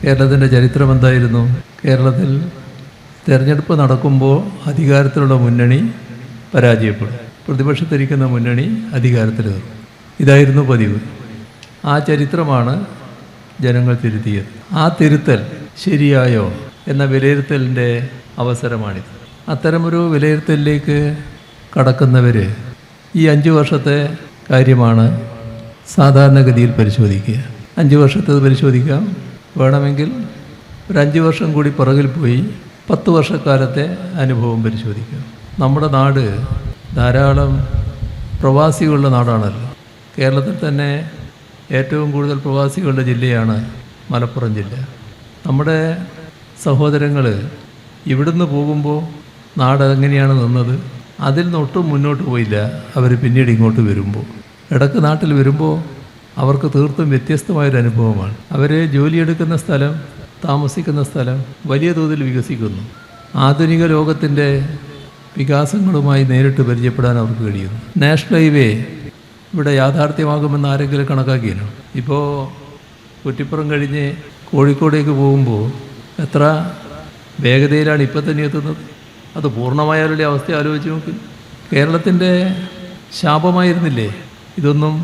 കേരളത്തിൻ്റെ ചരിത്രം എന്തായിരുന്നു? കേരളത്തിൽ തിരഞ്ഞെടുപ്പ് നടക്കുമ്പോൾ അധികാരത്തിലുള്ള മുന്നണി പരാജയപ്പെടും, പ്രതിപക്ഷത്തിരിക്കുന്ന മുന്നണി അധികാരത്തിൽ കയറും. ഇതായിരുന്നു പതിവ്. ആ ചരിത്രമാണ് ജനങ്ങൾ തിരുത്തിയത്. ആ തിരുത്തൽ ശരിയായോ എന്ന വിലയിരുത്തലിൻ്റെ അവസരമാണിത്. അത്തരമൊരു വിലയിരുത്തലിലേക്ക് കടക്കുന്നവർ ഈ 5 വർഷത്തെ കാര്യമാണ് സാധാരണഗതിയിൽ പരിശോധിക്കുക. 5 വർഷത്തേത് പരിശോധിക്കാം. വേണമെങ്കിൽ ഒരു 5 വർഷം കൂടി പുറകിൽ പോയി 10 വർഷക്കാലത്തെ അനുഭവം പരിശോധിക്കാം. നമ്മുടെ നാട് ധാരാളം പ്രവാസികളുടെ നാടാണല്ലോ. കേരളത്തിൽ തന്നെ ഏറ്റവും കൂടുതൽ പ്രവാസികളുടെ ജില്ലയാണ് മലപ്പുറം ജില്ല. നമ്മുടെ സഹോദരങ്ങൾ ഇവിടുന്ന് പോകുമ്പോൾ നാട് എങ്ങനെയാണ് നിന്നത്, അതിൽ നിന്നൊട്ടും മുന്നോട്ട് പോയില്ല. അവർ പിന്നീട് ഇങ്ങോട്ട് വരുമ്പോൾ, ഇടയ്ക്ക് നാട്ടിൽ വരുമ്പോൾ അവർക്ക് തീർത്തും വ്യത്യസ്തമായൊരു അനുഭവമാണ്. അവർ ജോലിയെടുക്കുന്ന സ്ഥലം, താമസിക്കുന്ന സ്ഥലം വലിയ തോതിൽ വികസിക്കുന്നു. ആധുനിക ലോകത്തിൻ്റെ വികാസങ്ങളുമായി നേരിട്ട് പരിചയപ്പെടാൻ അവർക്ക് കഴിയുന്നു. നാഷണൽ ഹൈവേ ഇവിടെ യാഥാർത്ഥ്യമാകുമെന്ന് ആരെങ്കിലും കണക്കാക്കിയോ? ഇപ്പോൾ കുറ്റിപ്പുറം കഴിഞ്ഞ് കോഴിക്കോടേക്ക് പോകുമ്പോൾ എത്ര വേഗതയിലാണ് ഇപ്പോൾ തന്നെ എത്തുന്നത്. അത് പൂർണ്ണമായാലുള്ള അവസ്ഥ ആലോചിച്ച് നോക്കി. കേരളത്തിൻ്റെ ശാപമായിരുന്നില്ലേ ഇതൊന്നും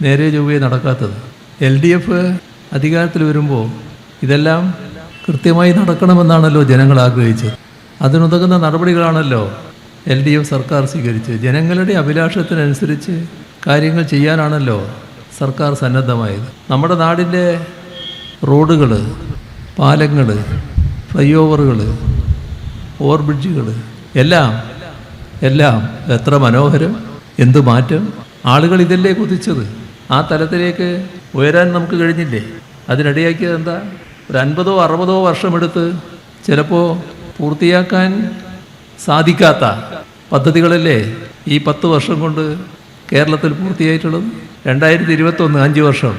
നേരെ ചൊവ്വേ നടക്കാത്തത്? LDF അധികാരത്തിൽ വരുമ്പോൾ ഇതെല്ലാം കൃത്യമായി നടക്കണമെന്നാണല്ലോ ജനങ്ങൾ ആഗ്രഹിച്ചത്. അതിനുതകുന്ന നടപടികളാണല്ലോ LDF സർക്കാർ സ്വീകരിച്ചത്. ജനങ്ങളുടെ അഭിലാഷത്തിനനുസരിച്ച് കാര്യങ്ങൾ ചെയ്യാനാണല്ലോ സർക്കാർ സന്നദ്ധമായത്. നമ്മുടെ നാടിൻ്റെ റോഡുകൾ, പാലങ്ങൾ, ഫ്ലൈ ഓവറുകൾ, ഓവർബ്രിഡ്ജുകൾ എല്ലാം എത്ര മനോഹരം, എന്ത് മാറ്റം! ആളുകൾ ഇതല്ലേ കുതിച്ചത്. ആ തലത്തിലേക്ക് ഉയരാൻ നമുക്ക് കഴിഞ്ഞില്ലേ? അതിനിടയാക്കിയത് എന്താ? ഒരു 50 or 60 വർഷമെടുത്ത് ചിലപ്പോൾ പൂർത്തിയാക്കാൻ സാധിക്കാത്ത പദ്ധതികളല്ലേ ഈ 10 വർഷം കൊണ്ട് കേരളത്തിൽ പൂർത്തിയായിട്ടുള്ളത്. 2021 5 വർഷം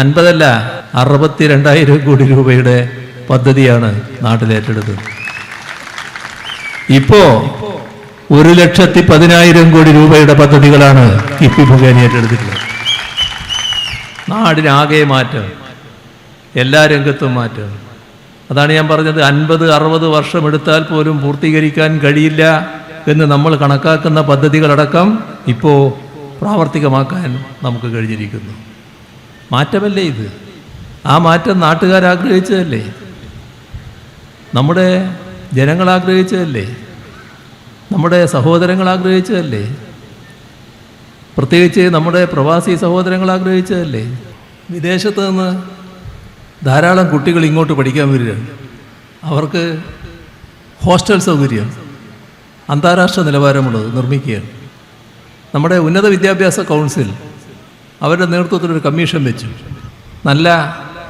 50 അല്ല 62,000 കോടി രൂപയുടെ പദ്ധതിയാണ് നാട്ടിലേറ്റെടുത്തത്. ഇപ്പോൾ 1,10,000 കോടി രൂപയുടെ പദ്ധതികളാണ് കിഫ്ബി മുഖേന ഏറ്റെടുത്തിട്ടുള്ളത്. നാടിനാകെ മാറ്റം, എല്ലാ രംഗത്തും മാറ്റം. അതാണ് ഞാൻ പറഞ്ഞത്, 50-60 വർഷം എടുത്താൽ പോലും പൂർത്തീകരിക്കാൻ കഴിയില്ല എന്ന് നമ്മൾ കണക്കാക്കുന്ന പദ്ധതികളടക്കം ഇപ്പോൾ പ്രാവർത്തികമാക്കാൻ നമുക്ക് കഴിഞ്ഞിരിക്കുന്നു. മാറ്റമല്ലേ ഇത്? ആ മാറ്റം നാട്ടുകാരാഗ്രഹിച്ചതല്ലേ, നമ്മുടെ ജനങ്ങൾ ആഗ്രഹിച്ചതല്ലേ, നമ്മുടെ സഹോദരങ്ങൾ ആഗ്രഹിച്ചതല്ലേ, പ്രത്യേകിച്ച് നമ്മുടെ പ്രവാസി സഹോദരങ്ങൾ ആഗ്രഹിച്ചതല്ലേ. വിദേശത്ത് നിന്ന് ധാരാളം കുട്ടികൾ ഇങ്ങോട്ട് പഠിക്കാൻ വരികയാണ്. അവർക്ക് ഹോസ്റ്റൽ സൗകര്യം അന്താരാഷ്ട്ര നിലവാരമുള്ളത് നിർമ്മിക്കുകയാണ്. നമ്മുടെ ഉന്നത വിദ്യാഭ്യാസ കൗൺസിൽ അവരുടെ നേതൃത്വത്തിലൊരു കമ്മീഷൻ വെച്ചു. നല്ല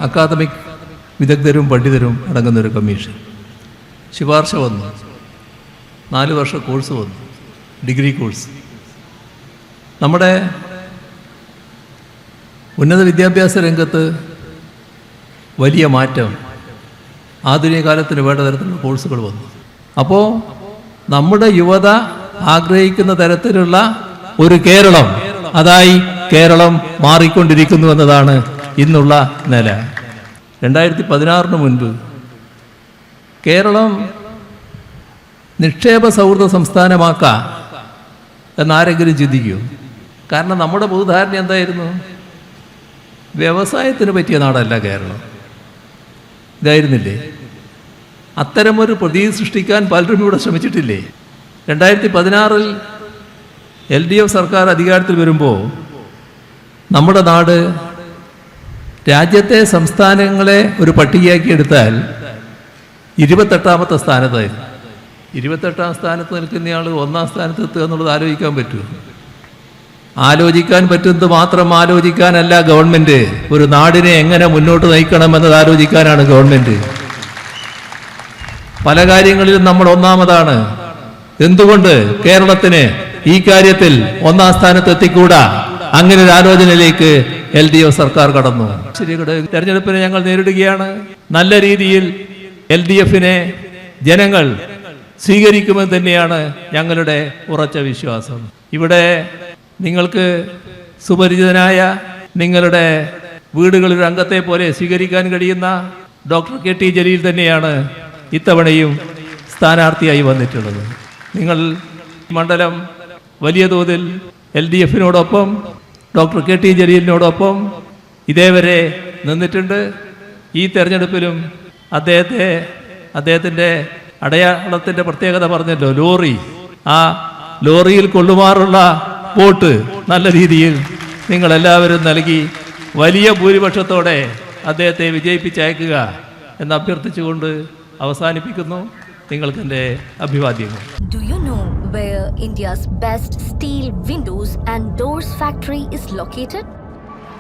അക്കാദമിക് വിദഗ്ധരും പണ്ഡിതരും അടങ്ങുന്നൊരു കമ്മീഷൻ. ശുപാർശ വന്നു, 4 വർഷ കോഴ്സ് വന്നു, ഡിഗ്രി കോഴ്സ്. നമ്മുടെ ഉന്നത വിദ്യാഭ്യാസ രംഗത്ത് വലിയ മാറ്റം, ആധുനിക കാലത്തിന് വേണ്ട തരത്തിലുള്ള കോഴ്സുകൾ വന്നു. അപ്പോൾ നമ്മുടെ യുവത ആഗ്രഹിക്കുന്ന തരത്തിലുള്ള ഒരു കേരളം, അതായി കേരളം മാറിക്കൊണ്ടിരിക്കുന്നു എന്നതാണ് ഇന്നുള്ള നില. 2016 മുൻപ് കേരളം നിക്ഷേപ സൗഹൃദ സംസ്ഥാനമാക്കാം എന്നാരെങ്കിലും ചിന്തിക്കൂ? കാരണം നമ്മുടെ പൊതുധാരണ എന്തായിരുന്നു? വ്യവസായത്തിന് പറ്റിയ നാടല്ല കേരളം, ഇതായിരുന്നില്ലേ? അത്തരമൊരു പ്രതീതി സൃഷ്ടിക്കാൻ പലരും ഇവിടെ ശ്രമിച്ചിട്ടില്ലേ? 2016 LDF സർക്കാർ അധികാരത്തിൽ വരുമ്പോൾ നമ്മുടെ നാട് രാജ്യത്തെ സംസ്ഥാനങ്ങളെ ഒരു പട്ടികയാക്കി എടുത്താൽ 28ാമത്തെ സ്ഥാനത്തായിരുന്നു. 28ാം സ്ഥാനത്ത് നിൽക്കുന്നയാൾ 1ാം സ്ഥാനത്ത് എത്തുക എന്നുള്ളത് ആലോചിക്കാൻ പറ്റുമോ? ആലോചിക്കാൻ പറ്റുന്നത് മാത്രം ആലോചിക്കാനല്ല ഗവൺമെൻറ്, ഒരു നാടിനെ എങ്ങനെ മുന്നോട്ട് നയിക്കണമെന്നത് ആലോചിക്കാനാണ് ഗവൺമെൻറ്. പല കാര്യങ്ങളിലും നമ്മൾ ഒന്നാമതാണ്. എന്തുകൊണ്ട് കേരളത്തിന് ഈ കാര്യത്തിൽ 1ാം സ്ഥാനത്ത് എത്തിക്കൂടാ? അങ്ങനെ ഒരു ആലോചനയിലേക്ക് LDF സർക്കാർ കടന്നു. തെരഞ്ഞെടുപ്പിനെ ഞങ്ങൾ നേരിടുകയാണ്. നല്ല രീതിയിൽ LDFനെ ജനങ്ങൾ സ്വീകരിക്കുമെന്ന് തന്നെയാണ് ഞങ്ങളുടെ ഉറച്ച വിശ്വാസം. ഇവിടെ നിങ്ങൾക്ക് സുപരിചിതനായ, നിങ്ങളുടെ വീടുകളിൽ അംഗത്തെ പോലെ സ്വീകരിക്കാൻ കഴിയുന്ന ഡോക്ടർ കെ ടി ജലീൽ തന്നെയാണ് ഇത്തവണയും സ്ഥാനാർത്ഥിയായി വന്നിട്ടുള്ളത്. നിങ്ങൾ മണ്ഡലം വലിയ തോതിൽ LDF-നോടൊപ്പം ഡോക്ടർ കെ ടി ജലീലിനോടൊപ്പം ഇതേവരെ നിന്നിട്ടുണ്ട്. ഈ തെരഞ്ഞെടുപ്പിലും അദ്ദേഹത്തിൻ്റെ അടയാളത്തിൻ്റെ പ്രത്യേകത പറഞ്ഞല്ലോ, ലോറി. ആ ലോറിയിൽ കൊള്ളുമാറുള്ള വോട്ട് നല്ല രീതിയിൽ നിങ്ങളെല്ലാവരും നൽകി വലിയ ഭൂരിപക്ഷത്തോടെ അദ്ദേഹത്തെ വിജയിപ്പിച്ചയക്കുക എന്ന് അഭ്യർത്ഥിച്ചുകൊണ്ട് അവസാനിപ്പിക്കുന്നു. നിങ്ങൾക്ക് എൻ്റെ അഭിവാദ്യങ്ങൾ. Do you know where India's best steel windows and doors factory is located?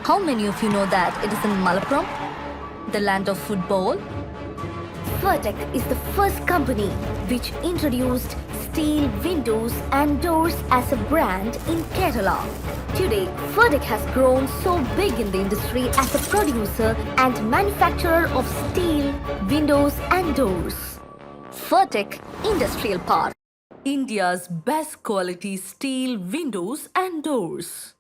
How many of you know that it is in Malappuram, the land of football? Vertec is the first company which introduced steel windows and doors as a brand in Kerala. Today, Vertec has grown so big in the industry as a producer and manufacturer of steel windows and doors. Vertec Industrial Park, India's best quality steel windows and doors.